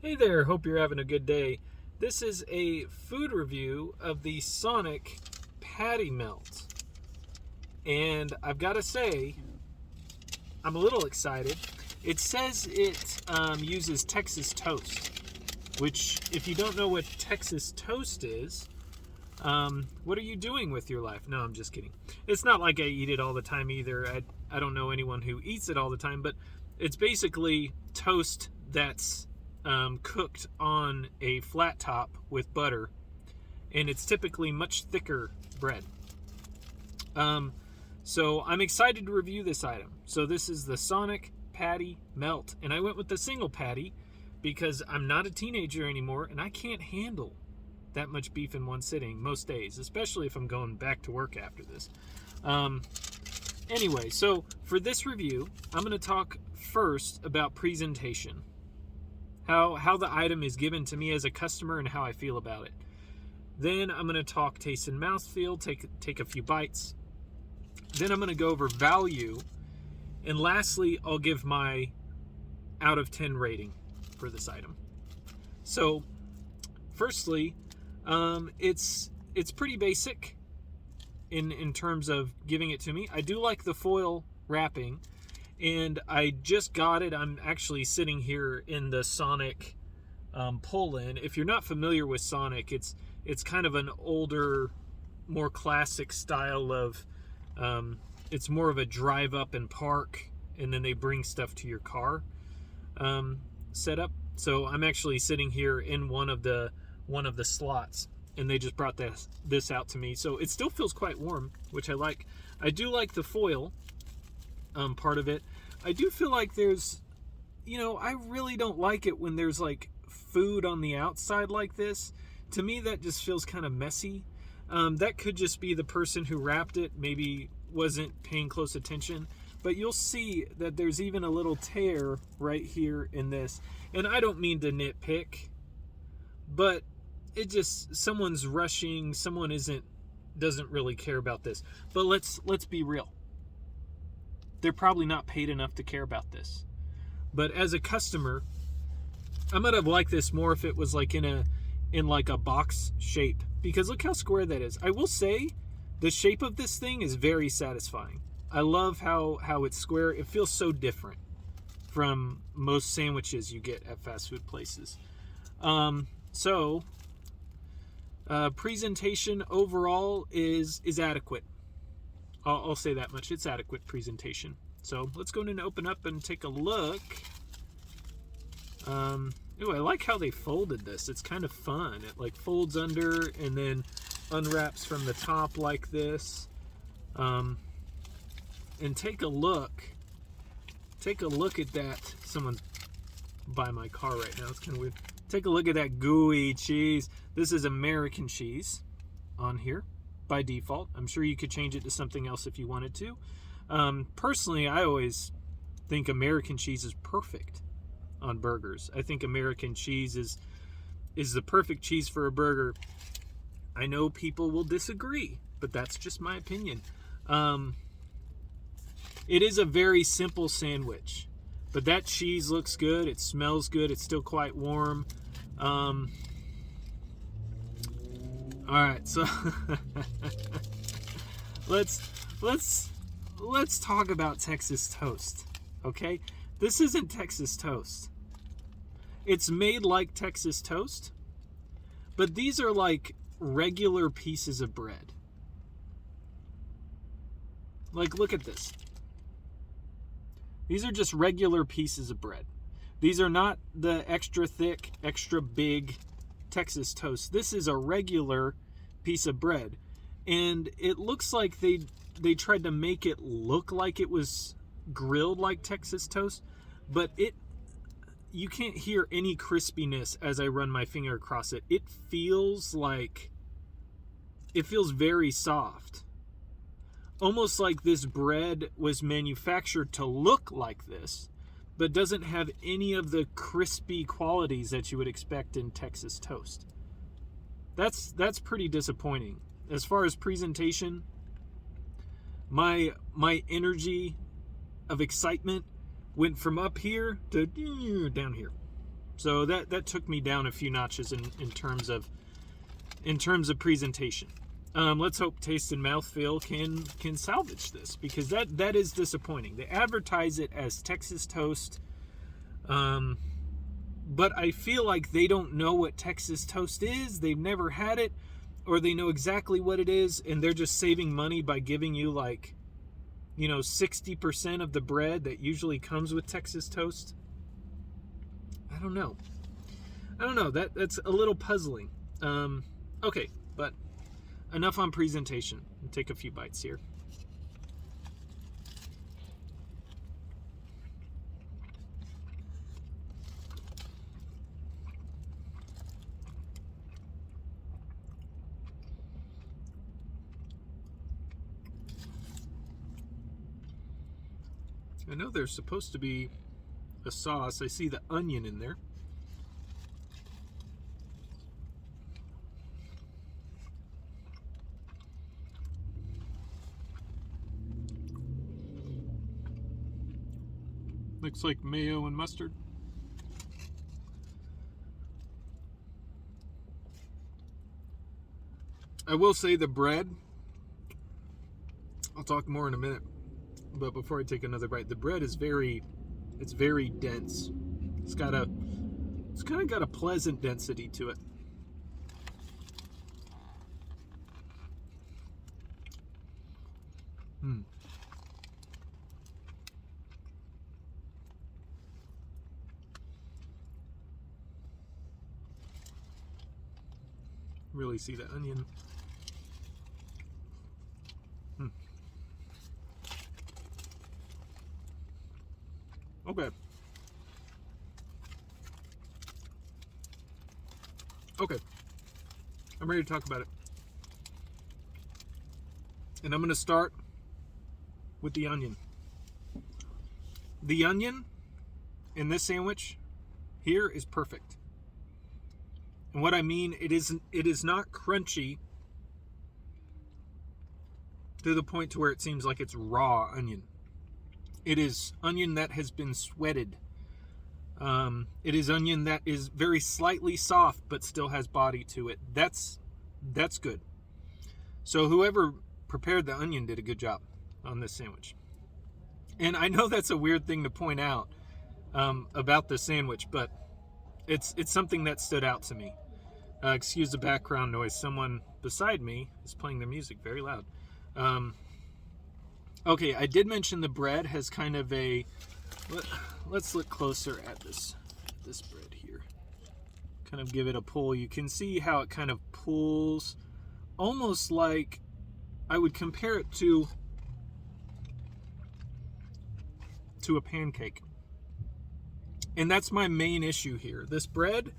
Hey there, hope you're having a good day. This is a food review of the Sonic Patty Melt. And I've got to say, I'm a little excited. It says it uses Texas toast, which, if you don't know what Texas toast is, what are you doing with your life? No, I'm just kidding. It's not like I eat it all the time either. I don't know anyone who eats it all the time, but it's basically toast that's cooked on a flat top with butter, and it's typically much thicker bread. So I'm excited to review this item. So this is the Sonic Patty Melt, and I went with the single patty because I'm not a teenager anymore, and I can't handle that much beef in one sitting most days, especially if I'm going back to work after this. Anyway, so for this review, I'm going to talk first about presentation. How the item is given to me as a customer and how I feel about it. Then I'm going to talk taste and mouthfeel, take a few bites. Then I'm going to go over value. And lastly, I'll give my out of 10 rating for this item. So, firstly, it's pretty basic in terms of giving it to me. I do like the foil wrapping, and I just got it. I'm actually sitting here in the Sonic pull-in. If you're not familiar with Sonic, it's kind of an older, more classic style of, it's more of a drive up and park, and then they bring stuff to your car setup. So I'm actually sitting here in one of the slots, and they just brought this out to me. So it still feels quite warm, which I like. I do like the foil part of it. I do feel like there's, I really don't like it when there's like food on the outside like this. To me, that just feels kind of messy. That could just be the person who wrapped it maybe wasn't paying close attention, but you'll see that there's even a little tear right here in this. And I don't mean to nitpick, but it just, someone's rushing, someone doesn't really care about this. But let's be real. They're probably not paid enough to care about this. But as a customer, I might have liked this more if it was like in like a box shape, because look how square that is. I will say the shape of this thing is very satisfying. I love how it's square. It feels so different from most sandwiches you get at fast food places. Presentation overall is adequate. I'll say that much. It's adequate presentation. So let's go in and open up and take a look. I like how they folded this. It's kind of fun. It like folds under and then unwraps from the top like this. And take a look. Take a look at that. Someone's by my car right now. It's kind of weird. Take a look at that gooey cheese. This is American cheese on here by default. I'm sure you could change it to something else if you wanted to. Personally, I always think American cheese is perfect on burgers. I think American cheese is the perfect cheese for a burger. I know people will disagree, but that's just my opinion. It is a very simple sandwich, but that cheese looks good. It smells good. It's still quite warm. All right, so let's talk about Texas toast, okay? This isn't Texas toast. It's made like Texas toast, but these are like regular pieces of bread. Like, look at this. These are just regular pieces of bread. These are not the extra thick, extra big Texas toast. This is a regular piece of bread. And it looks like they tried to make it look like it was grilled like Texas toast, but you can't hear any crispiness as I run my finger across it. It feels very soft. Almost like this bread was manufactured to look like this, but doesn't have any of the crispy qualities that you would expect in Texas toast. That's pretty disappointing. As far as presentation, my energy of excitement went from up here to down here. So that took me down a few notches in terms of presentation. Let's hope taste and mouthfeel can salvage this, because that is disappointing. They advertise it as Texas toast, but I feel like they don't know what Texas toast is. They've never had it, or they know exactly what it is, and they're just saving money by giving you 60% of the bread that usually comes with Texas toast. I don't know. That's a little puzzling. Okay, but enough on presentation. I'll take a few bites here. I know there's supposed to be a sauce. I see the onion in there. Looks like mayo and mustard. I will say the bread, I'll talk more in a minute, but before I take another bite, the bread is very dense. It's kind of got a pleasant density to it. Really see the onion. Okay. I'm ready to talk about it. And I'm going to start with the onion. The onion in this sandwich here is perfect. And what I mean, it is not crunchy to the point to where it seems like it's raw onion. It is onion that has been sweated. It is onion that is very slightly soft but still has body to it. That's good. So whoever prepared the onion did a good job on this sandwich. And I know that's a weird thing to point out about the sandwich, but it's something that stood out to me. Excuse the background noise. Someone beside me is playing the music very loud. Okay, I did mention the bread has kind of a... Let's look closer at this bread here. Kind of give it a pull. You can see how it kind of pulls, almost like I would compare it to a pancake. And that's my main issue here. This bread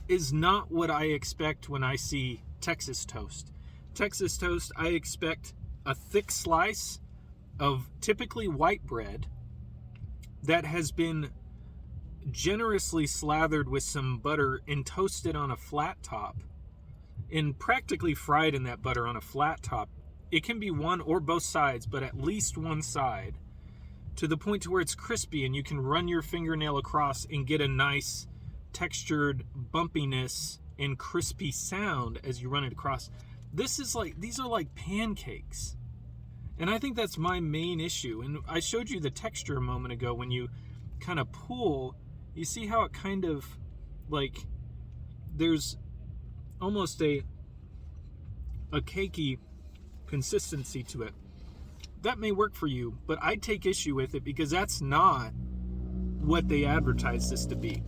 is not what I expect when I see Texas toast. Texas toast, I expect a thick slice of typically white bread that has been generously slathered with some butter and toasted on a flat top and practically fried in that butter on a flat top. It can be one or both sides, but at least one side, to the point to where it's crispy and you can run your fingernail across and get a nice textured bumpiness and crispy sound as you run it across. These are like pancakes. And I think that's my main issue. And I showed you the texture a moment ago. When you kind of pull, you see how it kind of like, there's almost a cakey consistency to it. That may work for you, but I take issue with it because that's not what they advertise this to be.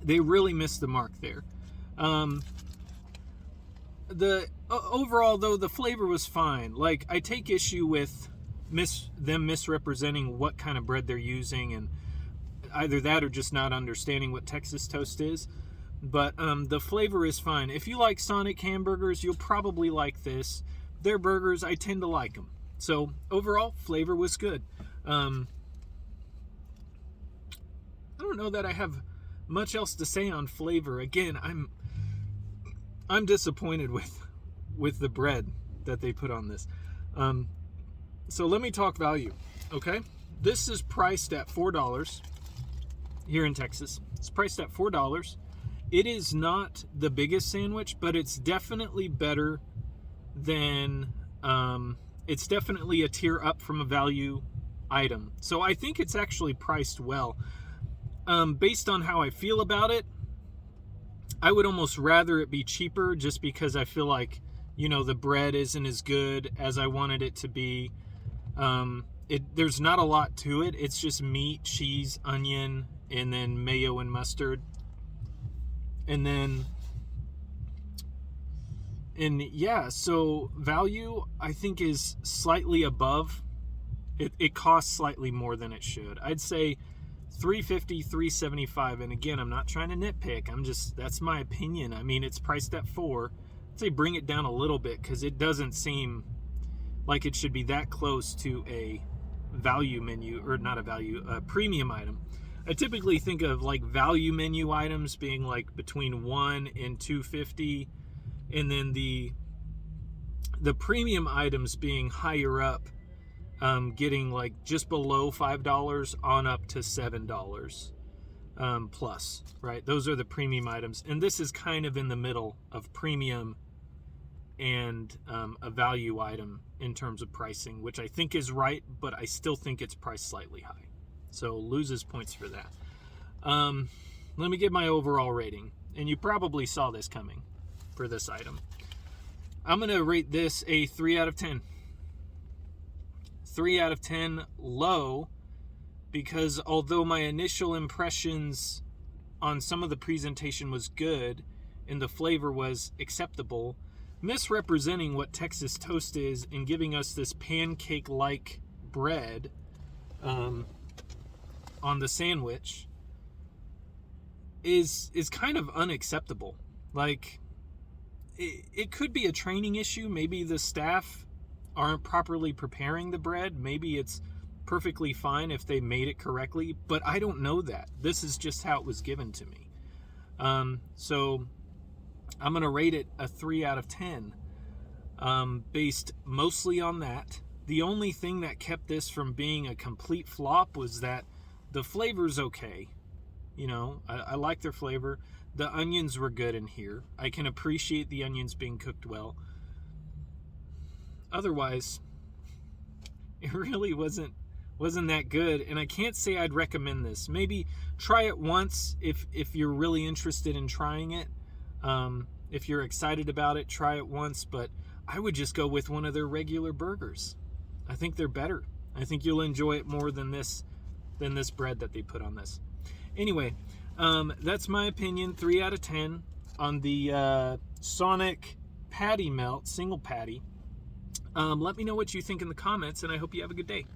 They really missed the mark there. Overall, though, the flavor was fine. Like, I take issue with them misrepresenting what kind of bread they're using, and either that or just not understanding what Texas toast is. But the flavor is fine. If you like Sonic hamburgers, you'll probably like this. Their burgers, I tend to like them. So overall, flavor was good. I don't know that I have much else to say on flavor. Again, I'm disappointed with the bread that they put on this. So let me talk value, okay? This is priced at $4. here in Texas. It's priced at $4. It is not the biggest sandwich, but it's definitely better than, it's definitely a tier up from a value item. So I think it's actually priced well. Based on how I feel about it, I would almost rather it be cheaper, just because I feel like, the bread isn't as good as I wanted it to be. There's not a lot to it. It's just meat, cheese, onion, and then mayo and mustard. And yeah, so value, I think, is slightly above. It costs slightly more than it should. I'd say $3.50, $3.75. And again, I'm not trying to nitpick. That's my opinion. I mean, it's priced at $4. I'd say bring it down a little bit, because it doesn't seem like it should be that close to a value menu, or not a premium item. I typically think of like value menu items being like between $1 and $2.50, and then the premium items being higher up, getting like just below $5 on up to $7 plus, right? Those are the premium items, and this is kind of in the middle of premium and a value item in terms of pricing, which I think is right, but I still think it's priced slightly high. So loses points for that. Let me give my overall rating, and you probably saw this coming for this item. I'm going to rate this a 3 out of 10. 3 out of 10 low, because although my initial impressions on some of the presentation was good and the flavor was acceptable, misrepresenting what Texas toast is and giving us this pancake-like bread on the sandwich is kind of unacceptable. Like, it could be a training issue. Maybe the staff aren't properly preparing the bread. Maybe it's perfectly fine if they made it correctly, but I don't know that. This is just how it was given to me. So I'm going to rate it a 3 out of 10, based mostly on that. The only thing that kept this from being a complete flop was that the flavor's okay. I like their flavor. The onions were good in here. I can appreciate the onions being cooked well. Otherwise, it really wasn't that good, and I can't say I'd recommend this. Maybe try it once if you're really interested in trying it. If you're excited about it, try it once, but I would just go with one of their regular burgers. I think they're better. I think you'll enjoy it more than this bread that they put on this. Anyway, that's my opinion. 3 out of 10 on the Sonic Patty Melt single patty. Let me know what you think in the comments, and I hope you have a good day.